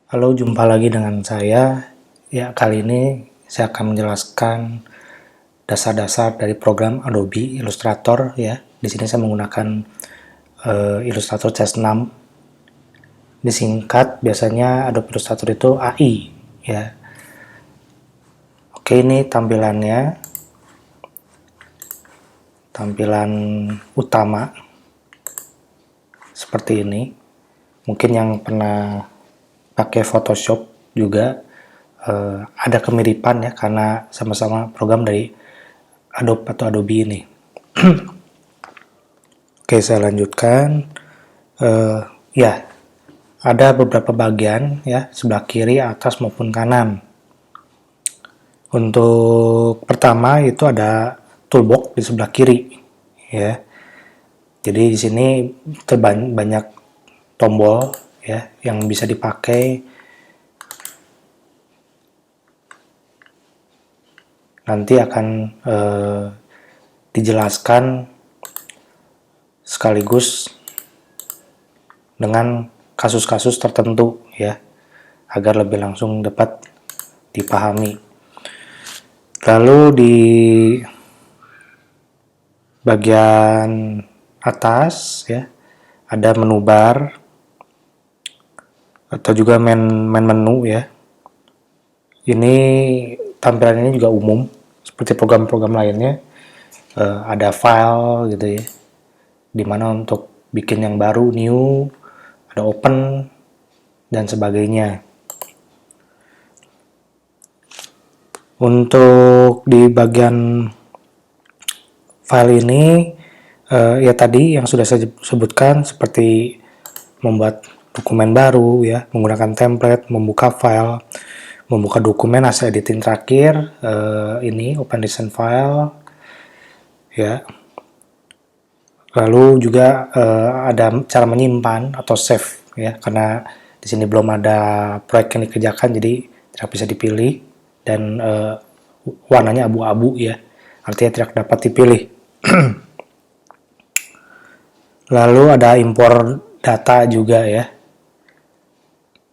Halo, jumpa lagi dengan saya. Ya, kali ini saya akan menjelaskan dasar-dasar dari program Adobe Illustrator ya. Di sini saya menggunakan Illustrator CS6. Disingkat biasanya Adobe Illustrator itu AI ya. Oke, ini tampilannya. Tampilan utama seperti ini. Mungkin yang pernah pakai Photoshop juga ada kemiripan ya, karena sama-sama program dari Adobe atau Adobe ini. Oke, saya lanjutkan. Ya, ada beberapa bagian ya, sebelah kiri, atas maupun kanan. Untuk pertama itu ada toolbox di sebelah kiri ya. Jadi di sini banyak tombol ya yang bisa dipakai. Nanti akan dijelaskan sekaligus dengan kasus-kasus tertentu ya, agar lebih langsung dapat dipahami. Lalu di bagian atas ya ada menu bar atau juga main menu ya. Ini tampilan ini juga umum seperti program-program lainnya. Ada file gitu ya, dimana untuk bikin yang baru, new, ada open dan sebagainya. Untuk di bagian file ini ya tadi yang sudah saya sebutkan, seperti membuat dokumen baru ya, menggunakan template, membuka file, membuka dokumen hasil editing terakhir, ini open recent file ya. Lalu juga ada cara menyimpan atau save ya, karena di sini belum ada proyek yang dikerjakan, jadi tidak bisa dipilih dan warnanya abu-abu ya, artinya tidak dapat dipilih. Lalu ada import data juga ya,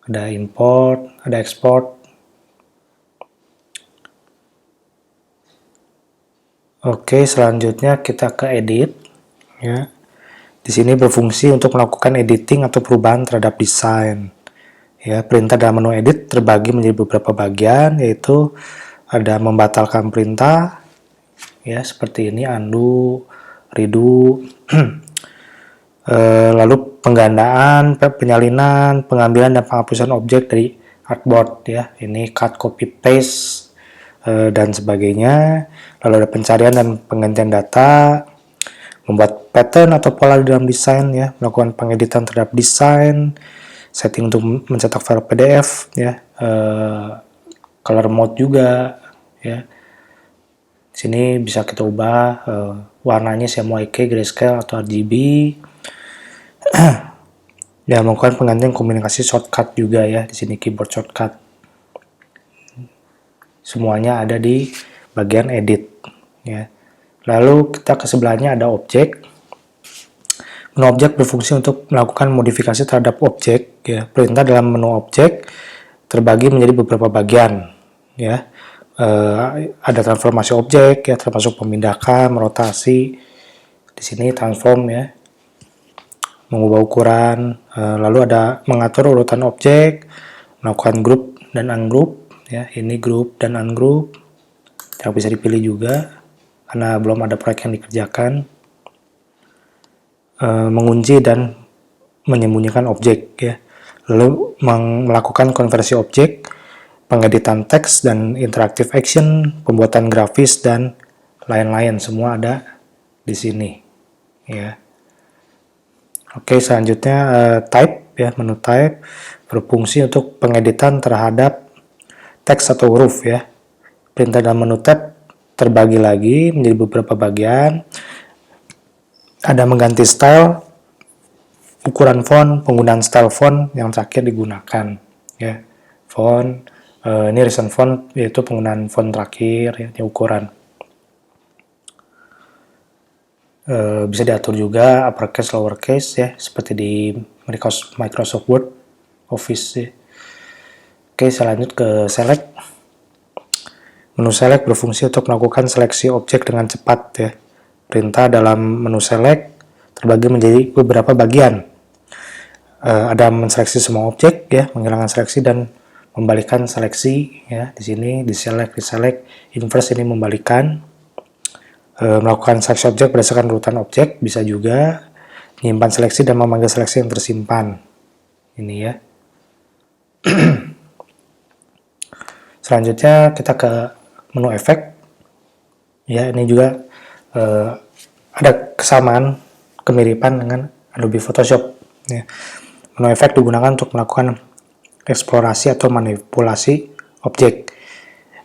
ada import, ada export. Oke, selanjutnya kita ke edit ya. Di sini berfungsi untuk melakukan editing atau perubahan terhadap desain. Ya, perintah dalam menu edit terbagi menjadi beberapa bagian, yaitu ada membatalkan perintah ya, seperti ini, undo, redo. Lalu penggandaan, penyalinan, pengambilan dan penghapusan objek dari artboard ya. Ini cut, copy, paste dan sebagainya. Lalu ada pencarian dan penggantian data, membuat pattern atau pola di dalam desain ya, melakukan pengeditan terhadap desain, setting untuk mencetak file PDF ya, color mode juga ya. Di sini bisa kita ubah warnanya CMYK, grayscale atau RGB. Ya, melakukan penggantian komunikasi shortcut juga ya, di sini keyboard shortcut. Semuanya ada di bagian edit ya. Lalu kita ke sebelahnya ada objek. Menu objek berfungsi untuk melakukan modifikasi terhadap objek ya. Perintah dalam menu objek terbagi menjadi beberapa bagian ya. Ada transformasi objek ya, termasuk memindahkan, merotasi. Di sini transform ya, mengubah ukuran. Lalu ada mengatur urutan objek, melakukan group dan ungroup ya. Ini group dan ungroup, yang bisa dipilih juga karena belum ada proyek yang dikerjakan. Mengunci dan menyembunyikan objek ya. Lalu melakukan konversi objek, pengeditan teks dan interactive action, pembuatan grafis dan lain-lain, semua ada di sini ya. Oke, selanjutnya type ya, menu type berfungsi untuk pengeditan terhadap teks atau huruf ya. Perintah dalam menu tab terbagi lagi menjadi beberapa bagian. Ada mengganti style, ukuran font, penggunaan style font yang terakhir digunakan ya. Font, ini recent font, yaitu penggunaan font terakhir ya, ini ukuran. Bisa diatur juga uppercase, lowercase ya, seperti di Microsoft Word, Office ya. Oke, saya lanjut ke select. Menu select berfungsi untuk melakukan seleksi objek dengan cepat ya. Perintah dalam menu select terbagi menjadi beberapa bagian. Ada menseleksi semua objek ya, menghilangkan seleksi dan membalikan seleksi ya. Di sini di select, inverse ini membalikan. Melakukan seleksi objek berdasarkan urutan objek, bisa juga menyimpan seleksi dan memanggil seleksi yang tersimpan. Ini ya. Selanjutnya kita ke menu efek. Ya, ini juga ada kesamaan, kemiripan dengan Adobe Photoshop. Ya. Menu efek digunakan untuk melakukan eksplorasi atau manipulasi objek.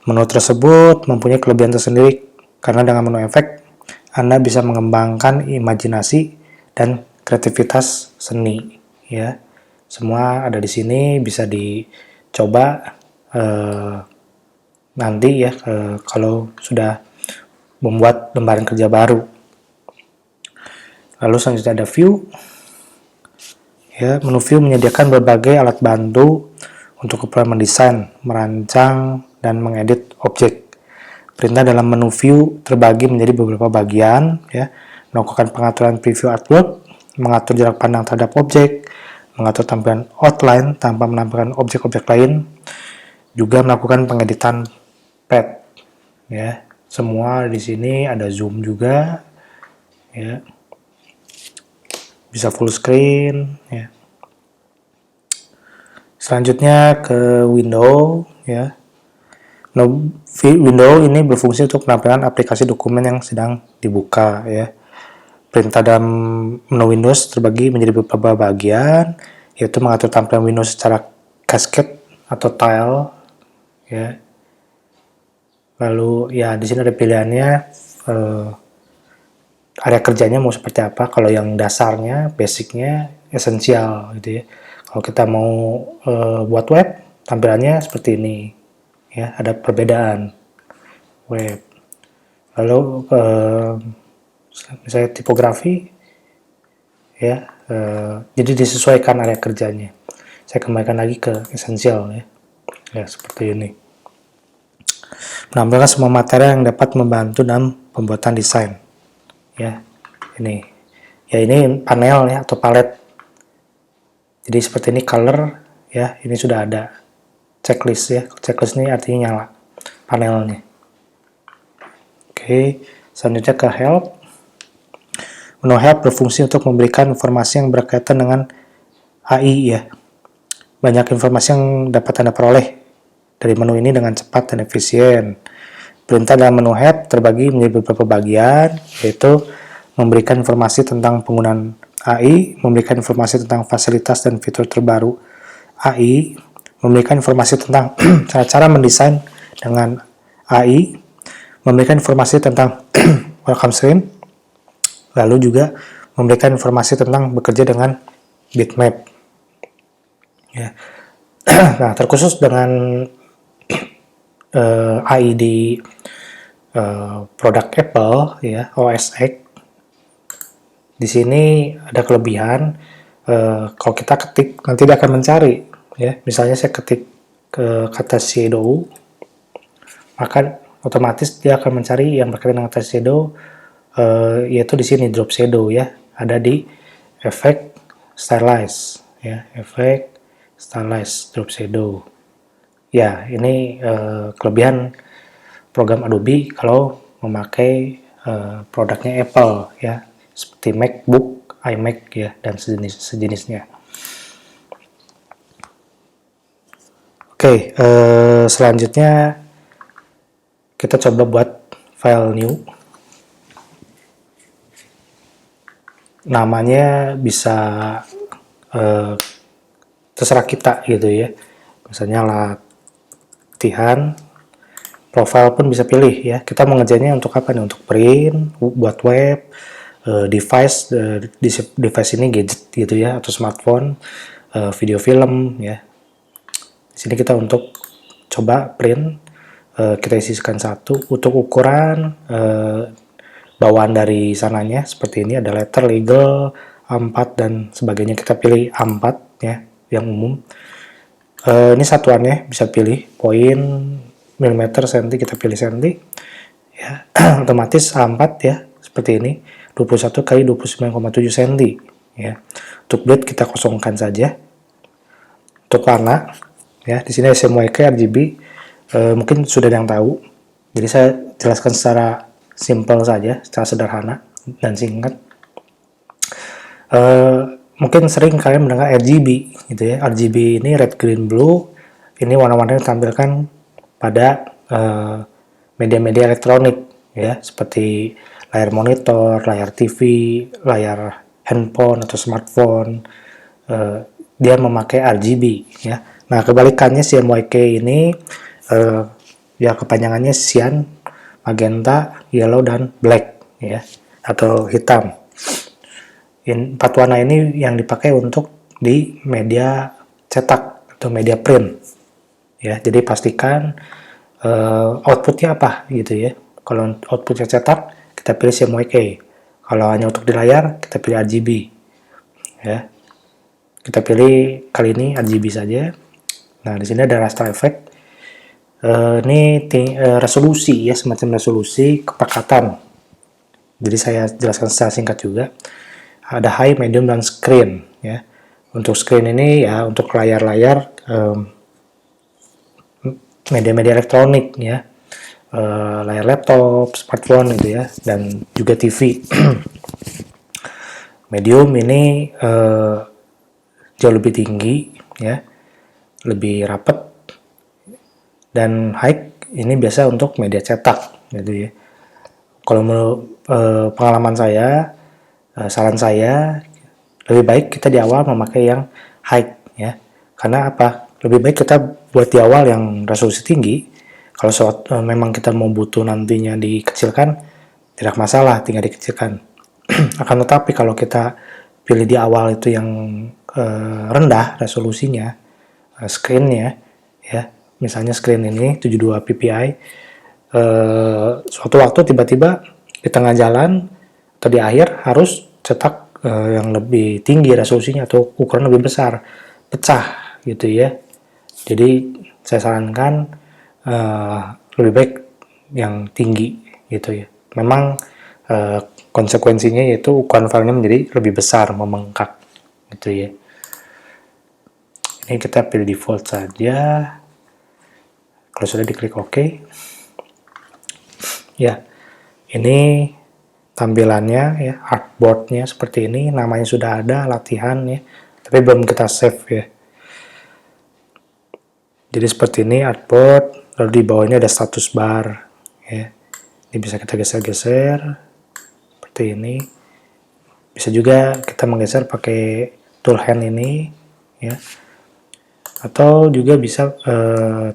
Menu tersebut mempunyai kelebihan tersendiri karena dengan menu efek Anda bisa mengembangkan imajinasi dan kreativitas seni. Ya, semua ada di sini, bisa dicoba nanti ya kalau sudah membuat lembaran kerja baru. Lalu selanjutnya ada view. Ya, menu view menyediakan berbagai alat bantu untuk keperluan mendesain, merancang, dan mengedit objek. Perintah dalam menu view terbagi menjadi beberapa bagian, ya, melakukan pengaturan preview artwork, mengatur jarak pandang terhadap objek, mengatur tampilan outline tanpa menampilkan objek-objek lain, juga melakukan pengeditan pad. Ya, semua di sini ada zoom juga, ya. Bisa full screen ya. Selanjutnya ke window ya. Window ini berfungsi untuk penampilan aplikasi dokumen yang sedang dibuka ya. Perintah dalam menu Windows terbagi menjadi beberapa bagian, yaitu mengatur tampilan Windows secara cascade atau tile ya. Lalu ya di sini ada pilihannya, area kerjanya mau seperti apa. Kalau yang dasarnya, basicnya, esensial gitu ya. Kalau kita mau buat web, tampilannya seperti ini ya, ada perbedaan web. Lalu misalnya tipografi ya, jadi disesuaikan area kerjanya. Saya kembalikan lagi ke esensial ya, ya seperti ini. Menampilkan semua materi yang dapat membantu dalam pembuatan desain. Ya, ini ya, ini panel ya atau palet. Jadi seperti ini color ya, ini sudah ada checklist ya. Checklist ini artinya nyala panelnya. Oke, selanjutnya ke help. Menu help berfungsi untuk memberikan informasi yang berkaitan dengan AI ya. Banyak informasi yang dapat Anda peroleh dari menu ini dengan cepat dan efisien. Perintah dalam menu help terbagi menjadi beberapa bagian, yaitu memberikan informasi tentang penggunaan AI, memberikan informasi tentang fasilitas dan fitur terbaru AI, memberikan informasi tentang cara-cara mendesain dengan AI, memberikan informasi tentang welcome screen, lalu juga memberikan informasi tentang bekerja dengan bitmap. Ya. Nah, terkhusus dengan AI di produk Apple ya, OS X. Di sini ada kelebihan, kalau kita ketik nanti dia akan mencari ya. Misalnya saya ketik kata shadow, maka otomatis dia akan mencari yang berkaitan dengan kata shadow, yaitu di sini drop shadow ya, ada di efek stylize ya, efek stylize drop shadow. Ya, ini kelebihan program Adobe kalau memakai produknya Apple ya, seperti MacBook, iMac ya, dan sejenisnya. Oke, selanjutnya kita coba buat file new. Namanya bisa terserah kita gitu ya. Misalnya latihan, profile pun bisa pilih ya. Kita mau ngerjainnya untuk apa nih? Untuk print, buat web, device ini gadget gitu ya, atau smartphone, video film ya. Di sini kita untuk coba print, kita isikan satu. Untuk ukuran bawaan dari sananya seperti ini, ada letter, legal, A4 dan sebagainya. Kita pilih A4 ya, yang umum. Ini satuannya bisa pilih poin, milimeter, senti, kita pilih senti ya. Otomatis A4 ya, seperti ini, 21 kali 29,7 cm ya. Untuk bleed kita kosongkan saja. Untuk warna ya, di sini SMYK RGB, mungkin sudah ada yang tahu, jadi saya jelaskan secara simple saja, secara sederhana dan singkat. Mungkin sering kalian mendengar RGB gitu ya. RGB ini red, green, blue. Ini warna-warna yang ditampilkan pada media-media elektronik ya, seperti layar monitor, layar TV, layar handphone atau smartphone. Dia memakai RGB ya. Nah, kebalikannya CMYK ini ya kepanjangannya cyan, magenta, yellow, dan black ya, atau hitam. Empat warna ini yang dipakai untuk di media cetak atau media print ya. Jadi pastikan outputnya apa gitu ya. Kalau outputnya cetak, kita pilih CMYK. Kalau hanya untuk di layar, kita pilih RGB ya. Kita pilih kali ini RGB saja. Nah, di sini ada raster effect. Ini resolusi ya, semacam resolusi kepekatan. Jadi saya jelaskan secara singkat juga. Ada high, medium, dan screen ya. Untuk screen ini ya untuk layar-layar media-media elektronik ya, layar laptop, smartphone gitu ya, dan juga TV. Medium ini jauh lebih tinggi ya, lebih rapat, dan high ini biasa untuk media cetak gitu ya. Kalau menurut pengalaman saya, saran saya lebih baik kita di awal memakai yang high ya. Karena apa? Lebih baik kita buat di awal yang resolusi tinggi. Kalau memang kita mau butuh nantinya dikecilkan, tidak masalah, tinggal dikecilkan. Akan tetapi kalau kita pilih di awal itu yang rendah resolusinya, screen-nya ya, misalnya screen ini 72 ppi, suatu waktu tiba-tiba di tengah jalan atau di akhir harus cetak yang lebih tinggi resolusinya atau ukuran lebih besar, pecah gitu ya. Jadi saya sarankan lebih baik yang tinggi gitu ya. Memang konsekuensinya yaitu ukuran filenya menjadi lebih besar, membengkak gitu ya. Ini kita pilih default saja. Kalau sudah diklik OK ya, ini tampilannya ya, artboardnya seperti ini. Namanya sudah ada, latihan ya, tapi belum kita save ya. Jadi seperti ini artboard, lalu di bawahnya ada status bar ya. Ini bisa kita geser-geser seperti ini. Bisa juga kita menggeser pakai tool hand ini ya, atau juga bisa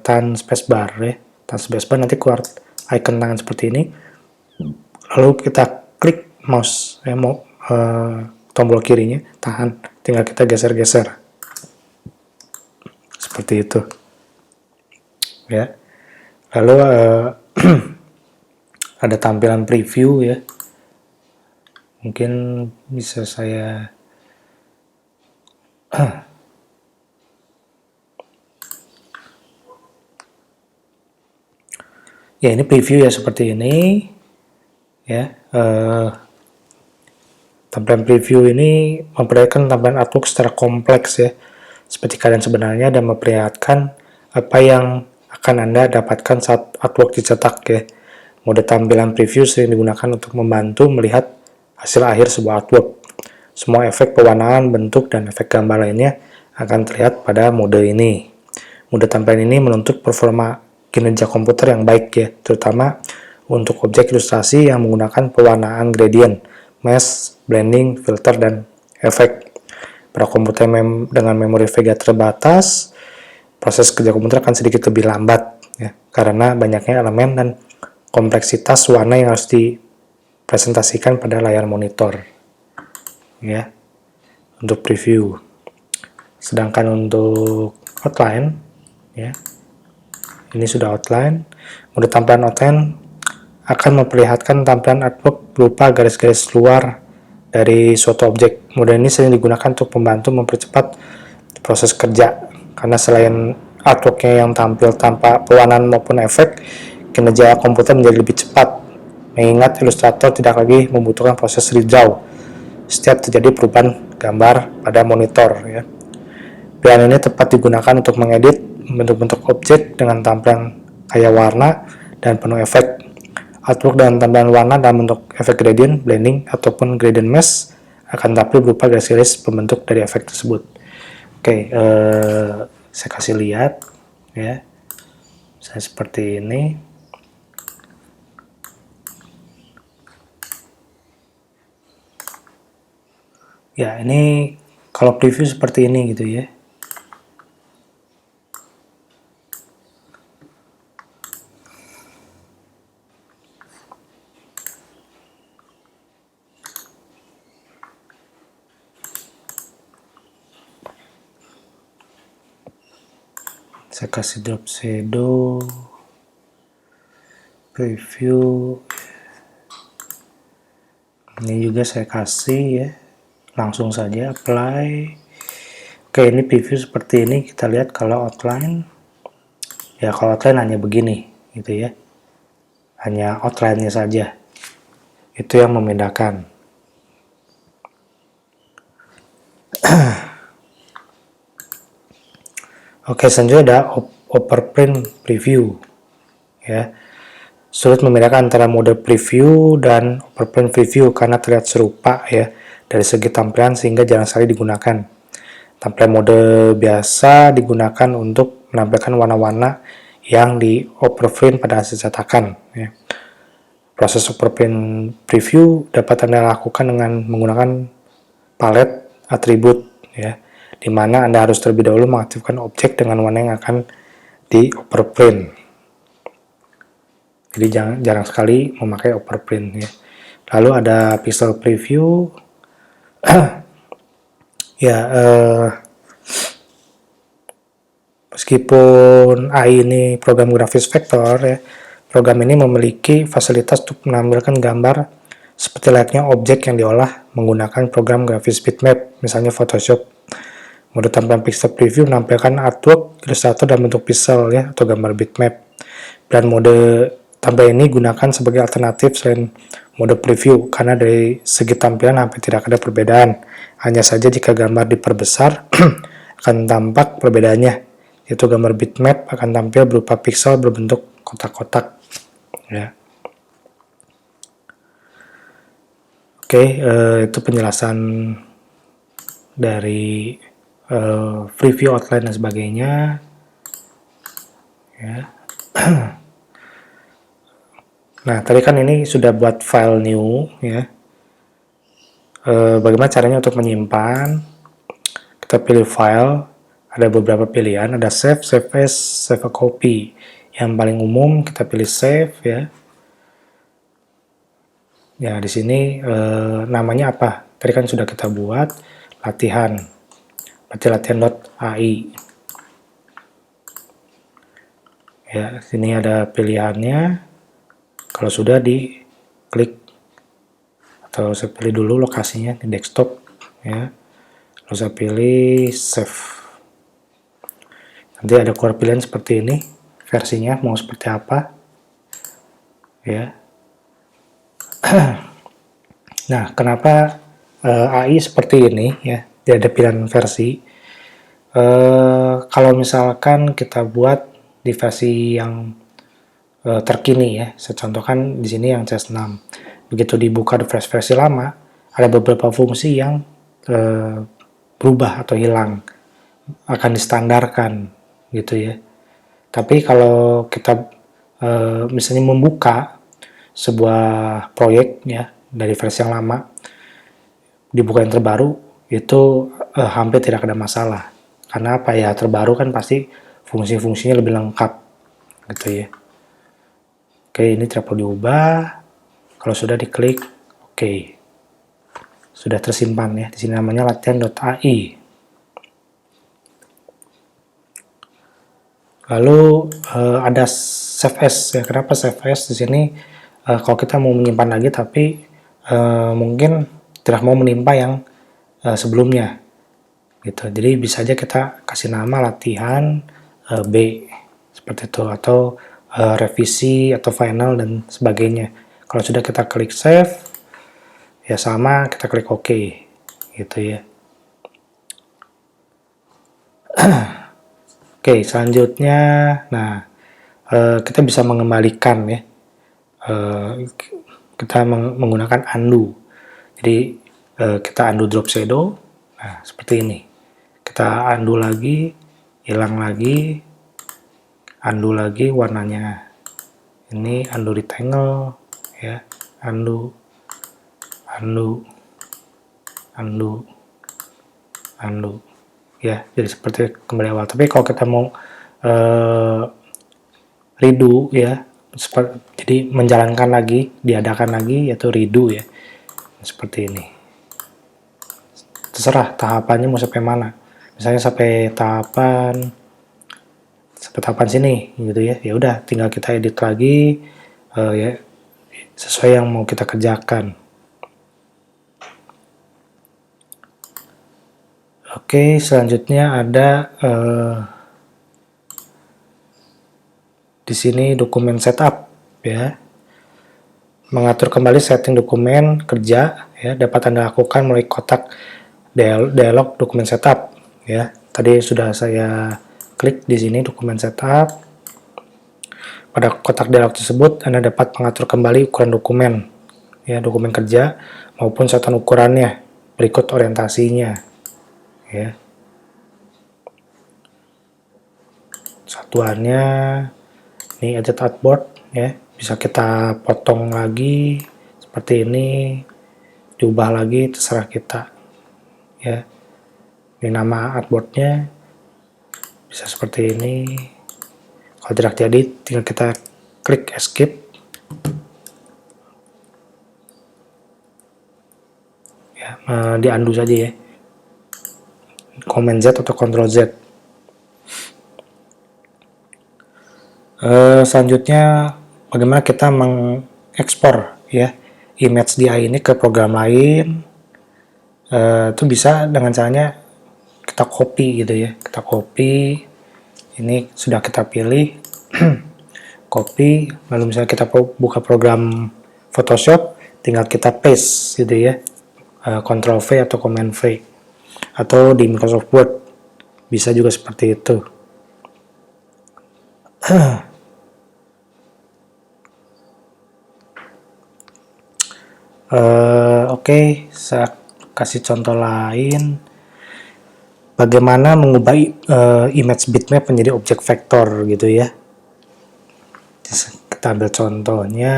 tahan spacebar ya. Tahan spacebar nanti keluar icon tangan seperti ini, lalu kita klik mouse ya, tombol kirinya, tahan, tinggal kita geser-geser seperti itu ya. Lalu ada tampilan preview ya, mungkin bisa saya ya, ini preview ya, seperti ini ya. Tampilan preview ini memperlihatkan tampilan artwork secara kompleks ya, seperti kalian sebenarnya, dan memperlihatkan apa yang akan Anda dapatkan saat artwork dicetak ya. Mode tampilan preview sering digunakan untuk membantu melihat hasil akhir sebuah artwork. Semua efek pewarnaan, bentuk, dan efek gambar lainnya akan terlihat pada mode ini. Mode tampilan ini menuntut performa kinerja komputer yang baik ya, terutama untuk objek ilustrasi yang menggunakan pewarnaan gradient, mesh, blending, filter, dan efek. Pada komputer dengan memori Vega terbatas, proses kerja komputer akan sedikit lebih lambat ya, karena banyaknya elemen dan kompleksitas warna yang harus dipresentasikan pada layar monitor ya, untuk preview. Sedangkan untuk outline ya, ini sudah outline. Mode tampilan outline akan memperlihatkan tampilan artwork berupa garis-garis luar dari suatu objek. Mode ini sering digunakan untuk membantu mempercepat proses kerja karena selain artworknya yang tampil tanpa pewarnaan maupun efek, kinerja komputer menjadi lebih cepat, mengingat Illustrator tidak lagi membutuhkan proses redraw setiap terjadi perubahan gambar pada monitor. Ya. Pilihan ini tepat digunakan untuk mengedit bentuk-bentuk objek dengan tampilan kaya warna dan penuh efek. Artwork dengan tampilan warna dalam bentuk efek gradient, blending, ataupun gradient mesh akan tampil berupa garis-garis pembentuk dari efek tersebut. Oke, saya kasih lihat ya. Saya seperti ini. Ya, ini kalau preview seperti ini gitu ya. Saya kasih drop shadow, preview. Ini juga saya kasih ya. Langsung saja apply. Oke, ini preview seperti ini. Kita lihat kalau outline. Ya, kalau outline hanya begini gitu ya. Hanya outline-nya saja. Itu yang membedakan. Oke, selanjutnya ada overprint preview. Ya. Sulit membedakan antara mode preview dan overprint preview karena terlihat serupa ya dari segi tampilan sehingga jarang sekali digunakan. Tampilan mode biasa digunakan untuk menampilkan warna-warna yang di overprint pada hasil cetakan. Ya. Proses overprint preview dapat Anda lakukan dengan menggunakan palet atribut ya, di mana Anda harus terlebih dahulu mengaktifkan objek dengan warna yang akan di overprint. Jadi jarang sekali memakai overprint ya. Lalu ada pixel preview. Ya, meskipun AI ini program grafis vektor ya, program ini memiliki fasilitas untuk menampilkan gambar seperti layaknya objek yang diolah menggunakan program grafis bitmap, misalnya Photoshop. Mode tampilan pixel preview menampilkan artwork Illustrator dalam bentuk pixel ya atau gambar bitmap. Dan mode tampil ini gunakan sebagai alternatif selain mode preview karena dari segi tampilan hampir tidak ada perbedaan. Hanya saja jika gambar diperbesar akan tampak perbedaannya, yaitu gambar bitmap akan tampil berupa pixel berbentuk kotak-kotak. Ya. Oke, itu penjelasan dari preview outline dan sebagainya. Ya. Nah, tadi kan ini sudah buat file new ya. Bagaimana caranya untuk menyimpan? Kita pilih file, ada beberapa pilihan, ada save, save as, save a copy. Yang paling umum kita pilih save ya. Ya, di sini namanya apa? Tadi kan sudah kita buat latihan. Berarti latihan.ai. Ya, sini ada pilihannya. Kalau sudah diklik atau saya pilih dulu lokasinya di desktop ya. Lalu saya pilih save. Nanti ada keluar pilihan seperti ini, versinya mau seperti apa ya. Nah, kenapa AI seperti ini ya, tidak ada pilihan versi. Kalau misalkan kita buat di versi yang terkini ya, saya contohkan di sini yang CS6. Begitu dibuka di versi lama, ada beberapa fungsi yang berubah atau hilang, akan distandarkan gitu ya. Tapi kalau kita misalnya membuka sebuah proyek ya dari versi yang lama, dibuka yang terbaru, itu hampir tidak ada masalah. Karena apa ya, terbaru kan pasti fungsi-fungsinya lebih lengkap gitu ya. Oke, ini tidak perlu diubah. Kalau sudah diklik, oke. Sudah tersimpan ya. Di sini namanya latihan.ai. Lalu ada save as ya. Kenapa save as? Di sini kalau kita mau menyimpan lagi tapi mungkin tidak mau menimpa yang sebelumnya. gitu. Jadi bisa aja kita kasih nama latihan B seperti itu, atau revisi atau final dan sebagainya. Kalau sudah kita klik save, ya sama kita klik OK gitu ya. Oke, selanjutnya, nah kita bisa mengembalikan ya. Kita menggunakan undo. Jadi kita undo drop shadow. Nah, seperti ini. Kita undo lagi, hilang lagi, undo lagi warnanya. Ini undo rectangle ya, undo, ya. Jadi seperti kembali awal. Tapi kalau kita mau redo ya, jadi menjalankan lagi, diadakan lagi, yaitu redo ya, seperti ini. Terserah tahapannya mau sampai mana, misalnya sampai tahapan sini gitu ya. Ya udah, tinggal kita edit lagi ya sesuai yang mau kita kerjakan. Oke, selanjutnya ada di sini dokumen setup ya. Mengatur kembali setting dokumen kerja ya, dapat Anda lakukan melalui kotak dialog dokumen setup ya. Tadi sudah saya klik di sini dokumen setup. Pada kotak dialog tersebut Anda dapat mengatur kembali ukuran dokumen ya, dokumen kerja maupun satuan ukurannya. Berikut orientasinya ya. Satuannya ini edit artboard ya, bisa kita potong lagi seperti ini, diubah lagi, terserah kita ya. Ini nama artboardnya bisa seperti ini. Kalau tidak jadi, tinggal kita klik escape ya, di undo saja ya, Command Z atau Ctrl Z. Selanjutnya bagaimana kita mengekspor ya image DI ini ke program lain. Itu bisa dengan caranya kita copy gitu ya, kita copy, ini sudah kita pilih copy, lalu misalnya kita buka program Photoshop, tinggal kita paste gitu ya, Ctrl V atau Command V, atau di Microsoft Word bisa juga seperti itu. Oke, saya kasih contoh lain. Bagaimana mengubah image bitmap menjadi objek vektor gitu ya. Kita ambil contohnya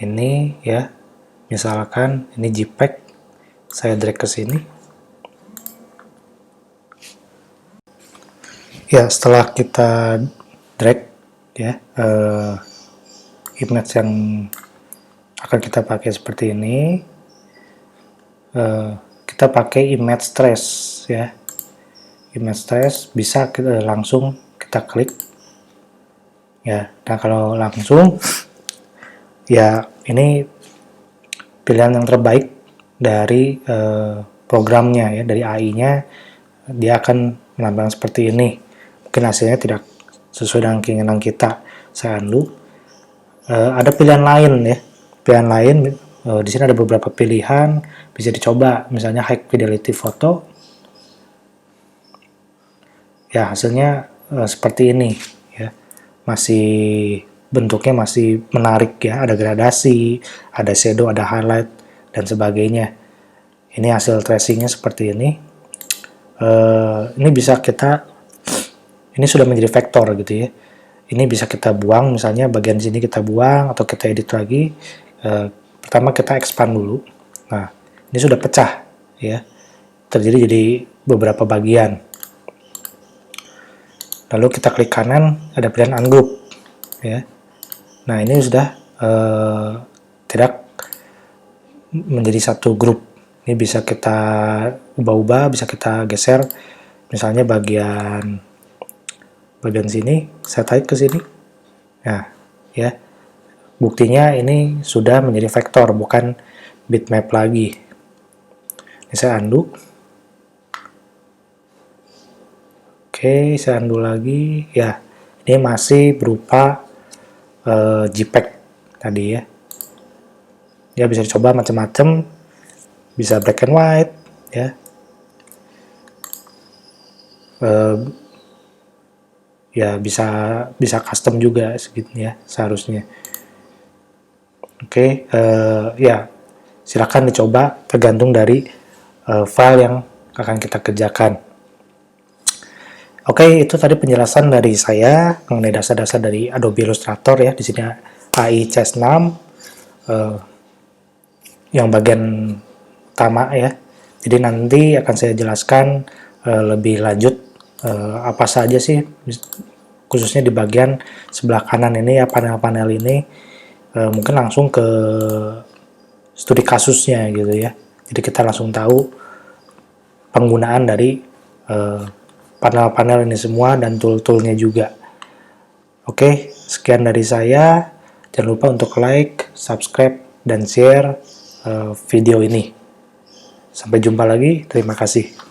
ini ya. Misalkan ini JPEG, saya drag ke sini. Ya, setelah kita drag ya image yang akan kita pakai seperti ini, kita pakai image trace ya. Image trace bisa kita langsung kita klik ya. Nah, kalau langsung ya, ini pilihan yang terbaik dari programnya ya, dari AI-nya. Dia akan menampilkan seperti ini. Mungkin hasilnya tidak sesuai dengan keinginan kita. Saya undo. Ada pilihan lain ya. Pilihan lain di sini ada beberapa pilihan, bisa dicoba. Misalnya high fidelity photo. Ya, hasilnya seperti ini ya. Masih bentuknya masih menarik ya, ada gradasi, ada shadow, ada highlight dan sebagainya. Ini hasil tracingnya seperti ini. Ini bisa kita, ini sudah menjadi vektor gitu ya. Ini bisa kita buang, misalnya bagian sini kita buang atau kita edit lagi. Pertama kita expand dulu. Nah, ini sudah pecah ya, terjadi jadi beberapa bagian. Lalu kita klik kanan, ada pilihan ungroup ya. Nah, ini sudah tidak menjadi satu grup. Ini bisa kita ubah-ubah, bisa kita geser. Misalnya bagian sini, saya tarik ke sini. Nah, ya. Buktinya ini sudah menjadi vektor, bukan bitmap lagi. Ini saya undo. Oke, saya undo lagi. Ya, ini masih berupa JPEG tadi ya. Ya, bisa dicoba macam-macam. Bisa black and white, ya. Ya, bisa custom juga segitu ya, seharusnya. Oke, ya, silakan dicoba, tergantung dari file yang akan kita kerjakan. Oke, itu tadi penjelasan dari saya mengenai dasar-dasar dari Adobe Illustrator ya. Di sini AI CS6 yang bagian utama ya. Jadi nanti akan saya jelaskan lebih lanjut apa saja sih, khususnya di bagian sebelah kanan ini ya, panel-panel ini. Mungkin langsung ke studi kasusnya gitu ya. Jadi kita langsung tahu penggunaan dari panel-panel ini semua dan tool-toolnya juga. Oke, sekian dari saya. Jangan lupa untuk like, subscribe, dan share video ini. Sampai jumpa lagi. Terima kasih.